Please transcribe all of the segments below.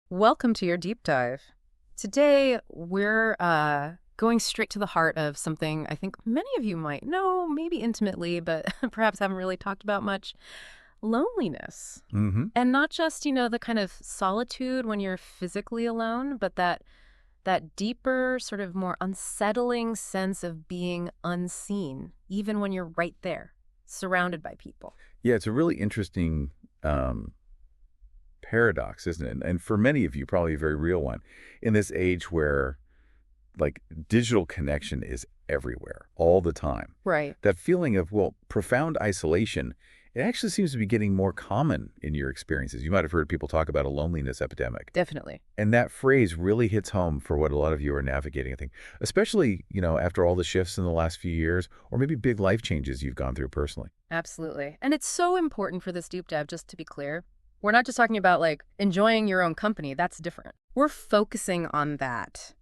Welcome to your deep dive. Today, we're going straight to the heart of something I think many of you might know, maybe intimately, but perhaps haven't really talked about much: loneliness. Hmm. And not just, the kind of solitude when you're physically alone, but that deeper, sort of more unsettling sense of being unseen, even when you're right there, surrounded by people. Yeah, it's a really interesting um, paradox, isn't it? And for many of you, probably a very real one in this age where like digital connection is everywhere all the time. Right. That feeling of, well, profound isolation, it actually seems to be getting more common in your experiences. You might have heard people talk about a loneliness epidemic. Definitely. And that phrase really hits home for what a lot of you are navigating, I think, especially, after all the shifts in the last few years, or maybe big life changes you've gone through personally. Absolutely. And it's so important for this deep dive, just to be clear. We're not just talking about like enjoying your own company. That's different. We're focusing on that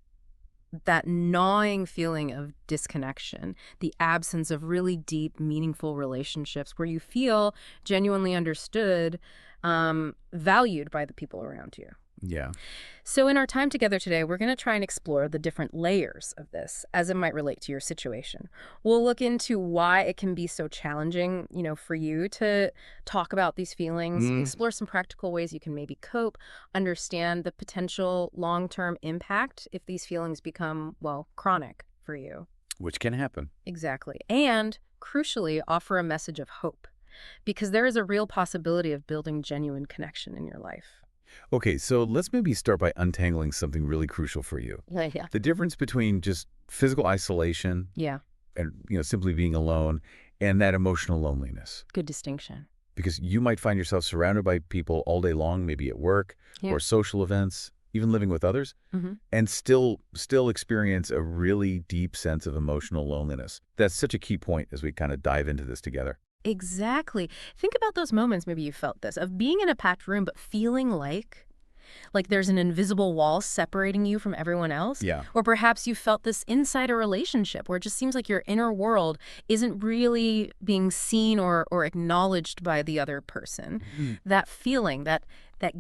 gnawing feeling of disconnection, the absence of really deep, meaningful relationships where you feel genuinely understood, valued by the people around you. Yeah. So, in our time together today, we're going to try and explore the different layers of this as it might relate to your situation. We'll look into why it can be so challenging, for you to talk about these feelings, explore some practical ways you can maybe cope, understand the potential long term impact if these feelings become, well, chronic for you. Which can happen. Exactly. And crucially, offer a message of hope because there is a real possibility of building genuine connection in your life. Okay, so let's maybe start by untangling something really crucial for you. Yeah, yeah. The difference between just physical isolation Yeah, and, simply being alone and that emotional loneliness. good distinction. Because you might find yourself surrounded by people all day long, maybe at work Yeah. or social events, even living with others, Hmm. and still experience a really deep sense of emotional loneliness. That's such a key point as we kind of dive into this together. Exactly. Think about those moments, maybe you felt this, of being in a packed room but feeling like there's an invisible wall separating you from everyone else. Yeah. Or perhaps you felt this inside a relationship where it just seems like your inner world isn't really being seen or acknowledged by the other person. Mhm. That feeling, that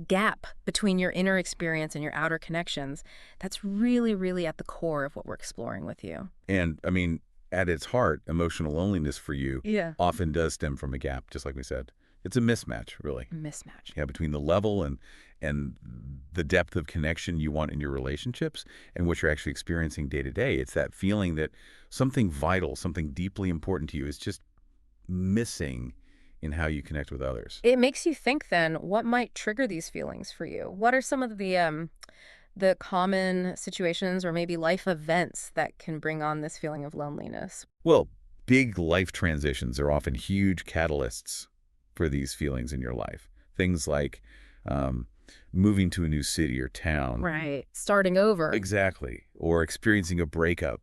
gap between your inner experience and your outer connections, that's really, really at the core of what we're exploring with you. And I mean, at its heart, emotional loneliness for you Yeah. often does stem from a gap, just like we said. It's a mismatch, really. Mismatch. Yeah, between the level and the depth of connection you want in your relationships and what you're actually experiencing day to day. It's that feeling that something vital, something deeply important to you is just missing in how you connect with others. It makes you think then, what might trigger these feelings for you? What are some of the common situations or maybe life events that can bring on this feeling of loneliness? Well, big life transitions are often huge catalysts for these feelings in your life. Things like um, moving to a new city or town. Right. Starting over. Exactly. Or experiencing a breakup,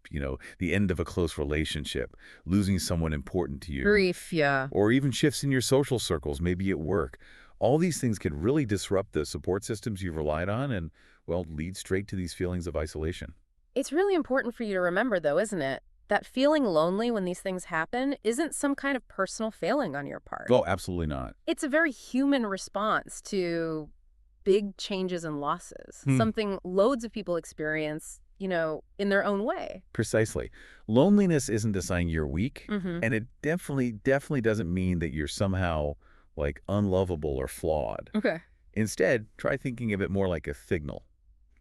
the end of a close relationship, losing someone important to you, Grief, yeah. or even shifts in your social circles, maybe at work. All these things can really disrupt the support systems you've relied on and, well, lead straight to these feelings of isolation. It's really important for you to remember, though, isn't it? That feeling lonely when these things happen isn't some kind of personal failing on your part. Oh, absolutely not. It's a very human response to big changes and losses, Hmm. something loads of people experience, in their own way. Precisely. Loneliness isn't a sign you're weak, Mm-hmm. and it definitely doesn't mean that you're somehow like unlovable or flawed. Okay. Instead, try thinking of it more like a signal.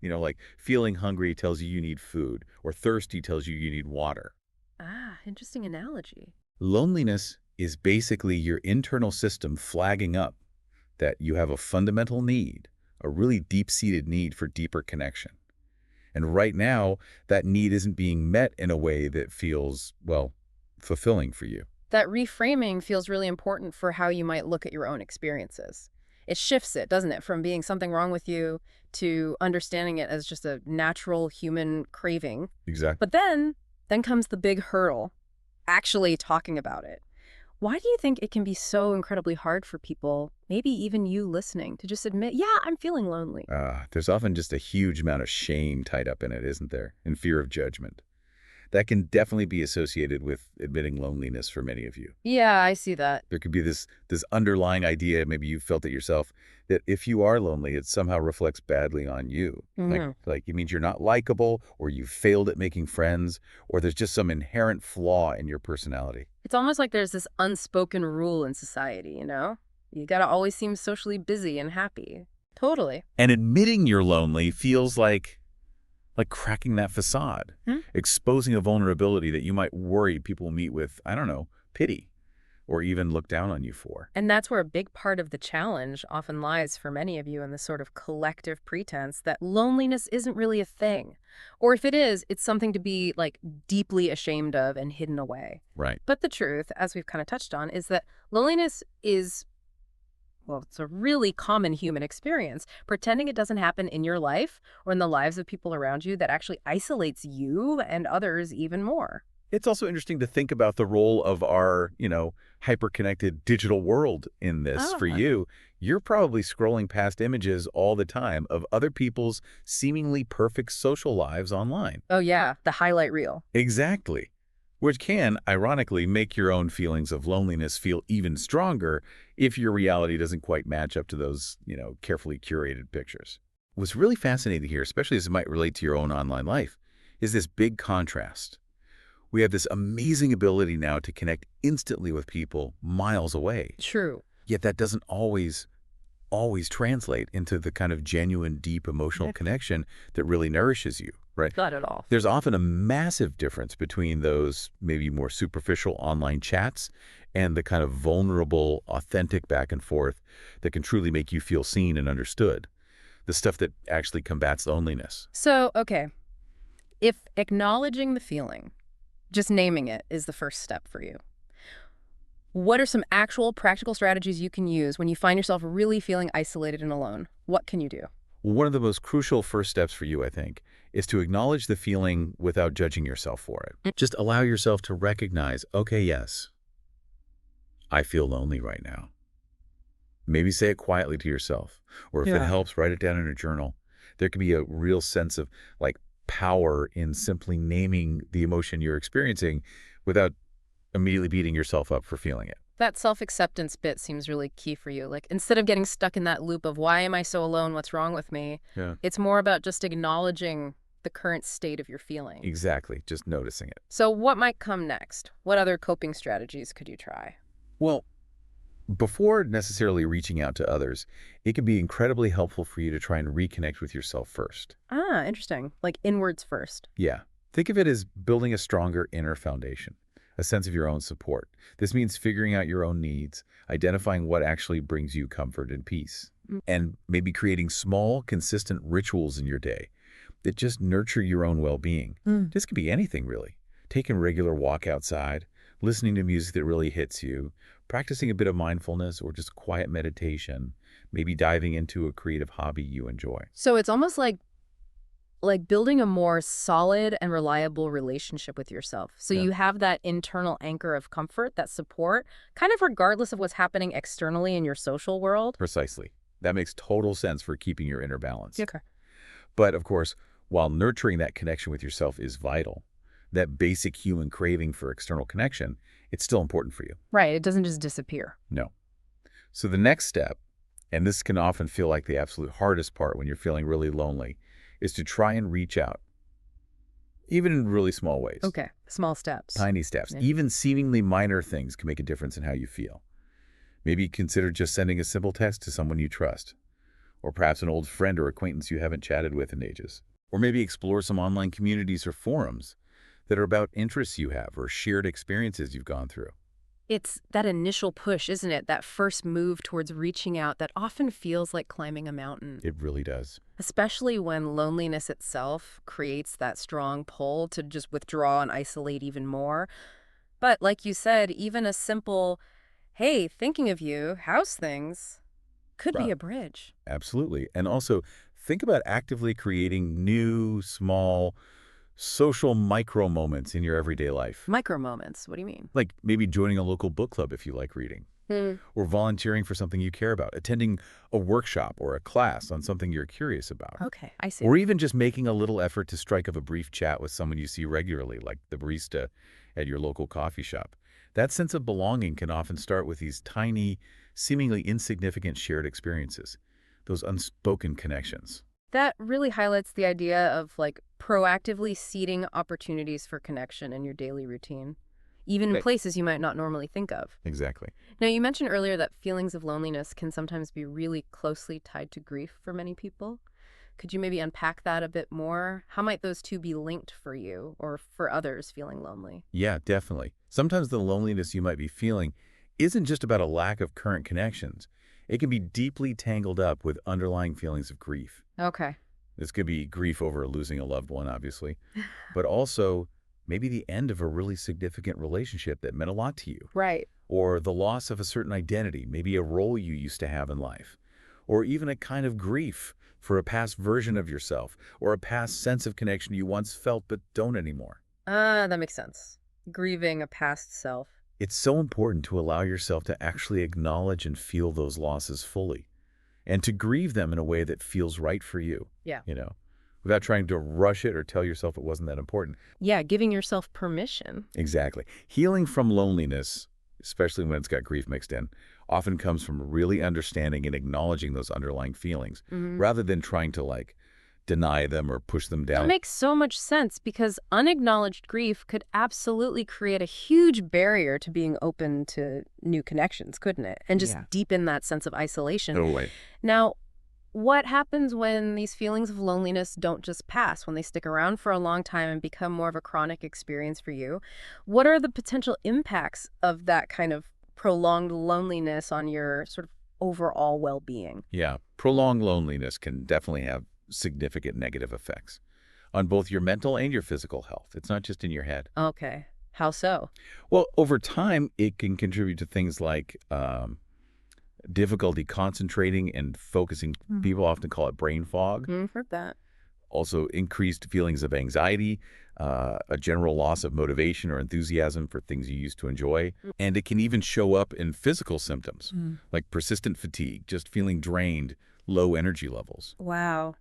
Like feeling hungry tells you you need food, or thirsty tells you you need water. Ah, interesting analogy. Loneliness is basically your internal system flagging up that you have a fundamental need, a really deep-seated need for deeper connection. And right now, that need isn't being met in a way that feels, well, fulfilling for you. That reframing feels really important for how you might look at your own experiences. It shifts it, doesn't it, from being something wrong with you to understanding it as just a natural human craving. Exactly. But then comes the big hurdle, actually talking about it. Why do you think it can be so incredibly hard for people, maybe even you listening, to just admit, yeah, I'm feeling lonely? There's often just a huge amount of shame tied up in it, isn't there? And fear of judgment. that can definitely be associated with admitting loneliness for many of you. Yeah, I see that. There could be this underlying idea, maybe you felt it yourself, that if you are lonely, it somehow reflects badly on you. Hmm. Like it means you're not likable, or you failed at making friends, or there's just some inherent flaw in your personality. It's almost like there's this unspoken rule in society, you know? You gotta always seem socially busy and happy. Totally. And admitting you're lonely feels like cracking that facade, Hmm? exposing a vulnerability that you might worry people will meet with, I don't know, pity, or even look down on you for. And that's where a big part of the challenge often lies for many of you in this sort of collective pretense that loneliness isn't really a thing. Or if it is, it's something to be like deeply ashamed of and hidden away. Right. But the truth, as we've kind of touched on, is that loneliness is, well, it's a really common human experience. Pretending it doesn't happen in your life or in the lives of people around you that actually isolates you and others even more. It's also interesting to think about the role of our, hyper-connected digital world in this. For Ah. you, you're probably scrolling past images all the time of other people's seemingly perfect social lives online. Oh, yeah, the highlight reel. Exactly. Which can, ironically, make your own feelings of loneliness feel even stronger if your reality doesn't quite match up to those, carefully curated pictures. What's really fascinating here, especially as it might relate to your own online life, is this big contrast. We have this amazing ability now to connect instantly with people miles away. True. Yet that doesn't always translate into the kind of genuine, deep emotional connection that really nourishes you, right? Not at all. There's often a massive difference between those maybe more superficial online chats and the kind of vulnerable, authentic back and forth that can truly make you feel seen and understood. The stuff that actually combats loneliness. So, okay, if acknowledging the feeling, just naming it, is the first step for you, what are some actual practical strategies you can use when you find yourself really feeling isolated and alone? What can you do? One of the most crucial first steps for you, I think, is to acknowledge the feeling without judging yourself for it. Just allow yourself to recognize, okay, yes, I feel lonely right now. Maybe say it quietly to yourself, or if it Yeah. helps, write it down in a journal. There can be a real sense of power in simply naming the emotion you're experiencing without immediately beating yourself up for feeling it. That self-acceptance bit seems really key for you. Like, instead of getting stuck in that loop of why am I so alone? What's wrong with me? Yeah. It's more about just acknowledging the current state of your feeling. Exactly, just noticing it. So what might come next? What other coping strategies could you try? Well, before necessarily reaching out to others, it can be incredibly helpful for you to try and reconnect with yourself first. Ah, interesting. Like inwards first. Yeah. Think of it as building a stronger inner foundation, a sense of your own support. This means figuring out your own needs, identifying what actually brings you comfort and peace, Mm. and maybe creating small, consistent rituals in your day that just nurture your own well-being. Mm. This could be anything, really. Taking a regular walk outside, listening to music that really hits you, practicing a bit of mindfulness or just quiet meditation, maybe diving into a creative hobby you enjoy. So it's almost like building a more solid and reliable relationship with yourself. So Yeah. you have that internal anchor of comfort, that support, kind of regardless of what's happening externally in your social world. Precisely. That makes total sense for keeping your inner balance. Okay. But of course, while nurturing that connection with yourself is vital, that basic human craving for external connection, it's still important for you. Right. It doesn't just disappear. No. So the next step, and this can often feel like the absolute hardest part when you're feeling really lonely, is to try and reach out, even in really small ways. Okay. Small steps. Tiny steps. Yeah. Even seemingly minor things can make a difference in how you feel. Maybe consider just sending a simple text to someone you trust, or perhaps an old friend or acquaintance you haven't chatted with in ages. Or maybe explore some online communities or forums that are about interests you have or shared experiences you've gone through. It's that initial push, isn't it? That first move towards reaching out that often feels like climbing a mountain, It really does. especially when loneliness itself creates that strong pull to just withdraw and isolate even more. But like you said, even a simple, hey, thinking of you, how's things, could be Right. a bridge. Absolutely. And also, think about actively creating new, small, social micro moments in your everyday life. Micro moments. What do you mean? Like maybe joining a local book club if you like reading. Hmm. or volunteering for something you care about, attending a workshop or a class on something you're curious about, Okay, I see. or even just making a little effort to strike up a brief chat with someone you see regularly, like the barista at your local coffee shop. That sense of belonging can often start with these tiny, seemingly insignificant shared experiences, those unspoken connections. That really highlights the idea of like proactively seeding opportunities for connection in your daily routine, even in Right. places you might not normally think of. Exactly. Now, you mentioned earlier that feelings of loneliness can sometimes be really closely tied to grief for many people. Could you maybe unpack that a bit more? How might those two be linked for you or for others feeling lonely? Yeah, definitely. Sometimes the loneliness you might be feeling isn't just about a lack of current connections. It can be deeply tangled up with underlying feelings of grief. Okay. This could be grief over losing a loved one, obviously, but also maybe the end of a really significant relationship that meant a lot to you, Right. or the loss of a certain identity, maybe a role you used to have in life, or even a kind of grief for a past version of yourself, or a past sense of connection you once felt but don't anymore. That makes sense. Grieving a past self. It's so important to allow yourself to actually acknowledge and feel those losses fully, and to grieve them in a way that feels right for you, Yeah. you know, without trying to rush it or tell yourself it wasn't that important. Yeah, giving yourself permission. Exactly. Healing from loneliness, especially when it's got grief mixed in, often comes from really understanding and acknowledging those underlying feelings, Mhm. rather than trying to, like, deny them or push them That down. makes so much sense because unacknowledged grief could absolutely create a huge barrier to being open to new connections, couldn't it? And just Yeah. deepen that sense of isolation. Totally. Now, what happens when these feelings of loneliness don't just pass, when they stick around for a long time and become more of a chronic experience for you? What are the potential impacts of that kind of prolonged loneliness on your sort of overall well-being? Yeah. Prolonged loneliness can definitely have significant negative effects on both your mental and your physical health. It's not just in your head. Okay. How so? Well, over time, it can contribute to things like difficulty concentrating and focusing. People often call it brain fog. Heard that. Also, increased feelings of anxiety, a general loss of motivation or enthusiasm for things you used to enjoy. And it can even show up in physical symptoms, Mm. like persistent fatigue, just feeling drained, low energy levels. Wow.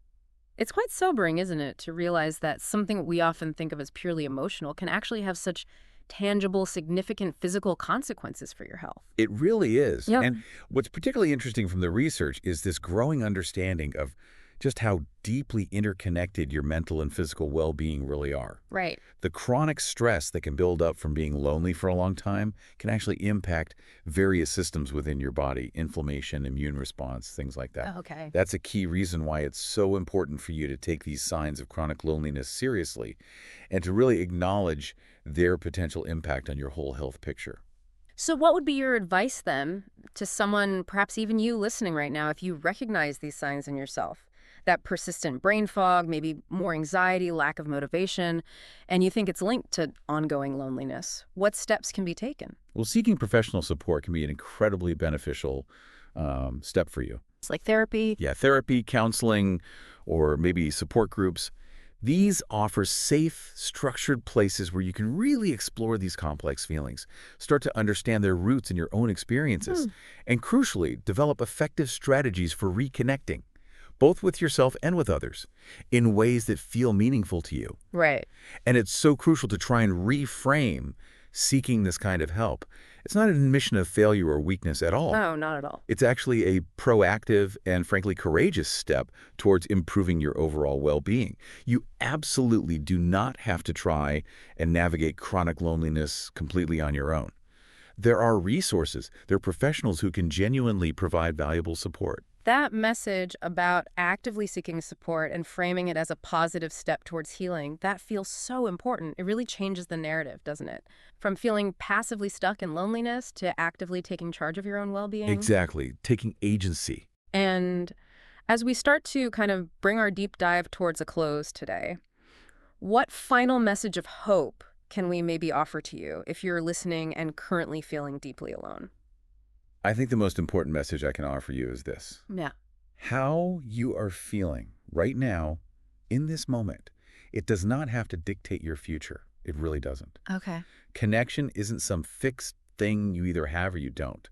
It's quite sobering, isn't it, to realize that something we often think of as purely emotional can actually have such tangible, significant physical consequences for your health. It really is. Yep. And what's particularly interesting from the research is this growing understanding of just how deeply interconnected your mental and physical well-being really are. Right. The chronic stress that can build up from being lonely for a long time can actually impact various systems within your body, inflammation, immune response, things like that. Okay. That's a key reason why it's so important for you to take these signs of chronic loneliness seriously and to really acknowledge their potential impact on your whole health picture. So, what would be your advice then to someone, perhaps even you listening right now, if you recognize these signs in yourself? That persistent brain fog, maybe more anxiety, lack of motivation, and you think it's linked to ongoing loneliness. What steps can be taken? Well, seeking professional support can be an incredibly beneficial step for you. It's like therapy. Yeah, therapy, counseling, or maybe support groups. These offer safe, structured places where you can really explore these complex feelings, start to understand their roots in your own experiences, and crucially, develop effective strategies for reconnecting, both with yourself and with others, in ways that feel meaningful to you. Right. And it's so crucial to try and reframe seeking this kind of help. It's not an admission of failure or weakness at all. No, not at all. It's actually a proactive and frankly courageous step towards improving your overall well-being. You absolutely do not have to try and navigate chronic loneliness completely on your own. There are resources, there are professionals who can genuinely provide valuable support. That message about actively seeking support and framing it as a positive step towards healing, that feels so important. It really changes the narrative, doesn't it? From feeling passively stuck in loneliness to actively taking charge of your own well-being. Exactly, taking agency. And as we start to kind of bring our deep dive towards a close today, what final message of hope can we maybe offer to you if you're listening and currently feeling deeply alone? I think the most important message I can offer you is this. Yeah. How you are feeling right now, in this moment, it does not have to dictate your future. It really doesn't. Okay. Connection isn't some fixed thing you either have or you don't.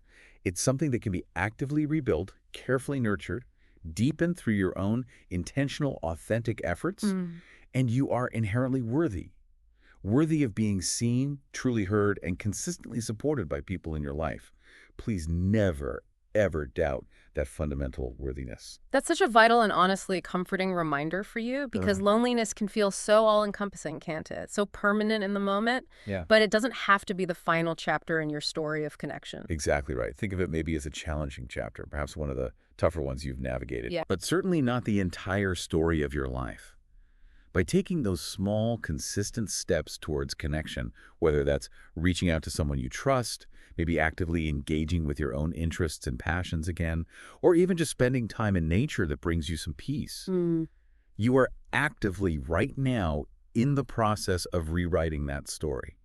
It's something that can be actively rebuilt, carefully nurtured, deepened through your own intentional, authentic efforts, Mm. and you are inherently worthy of being seen, truly heard, and consistently supported by people in your life. Please never, ever doubt that fundamental worthiness. That's such a vital and honestly comforting reminder for you because Ugh. loneliness can feel so all-encompassing, can't it? So permanent in the moment, Yeah. but it doesn't have to be the final chapter in your story of connection. Exactly right. Think of it maybe as a challenging chapter, perhaps one of the tougher ones you've navigated, Yeah. but certainly not the entire story of your life. By taking those small, consistent steps towards connection, whether that's reaching out to someone you trust, maybe actively engaging with your own interests and passions again, or even just spending time in nature that brings you some peace, Mm. you are actively right now in the process of rewriting that story.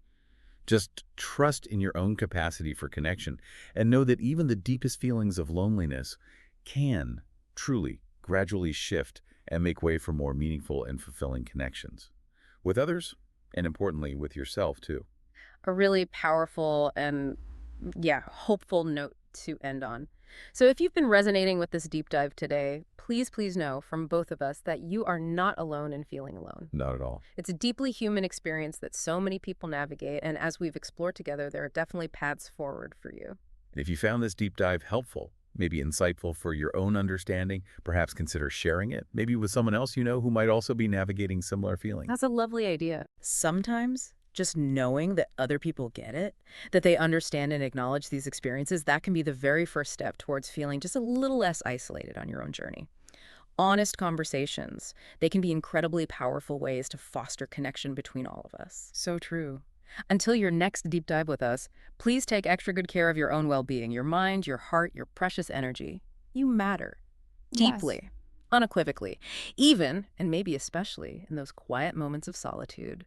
Just trust in your own capacity for connection and know that even the deepest feelings of loneliness can truly gradually shift and make way for more meaningful and fulfilling connections with others and importantly with yourself too. A really powerful and, yeah, hopeful note to end on. So if you've been resonating with this deep dive today, please, please know from both of us that you are not alone in feeling alone. Not at all. It's a deeply human experience that so many people navigate, and as we've explored together, there are definitely paths forward for you. And if you found this deep dive helpful, maybe insightful for your own understanding, perhaps consider sharing it, maybe with someone else you know who might also be navigating similar feelings. That's a lovely idea. Sometimes just knowing that other people get it, That they understand and acknowledge these experiences, that can be the very first step towards feeling just a little less isolated on your own journey. Honest conversations, they can be incredibly powerful ways to foster connection between all of us. so true. Until your next deep dive with us, please take extra good care of your own well-being, your mind, your heart, your precious energy. You matter. Yes. Deeply. Unequivocally. Even, and maybe especially, in those quiet moments of solitude.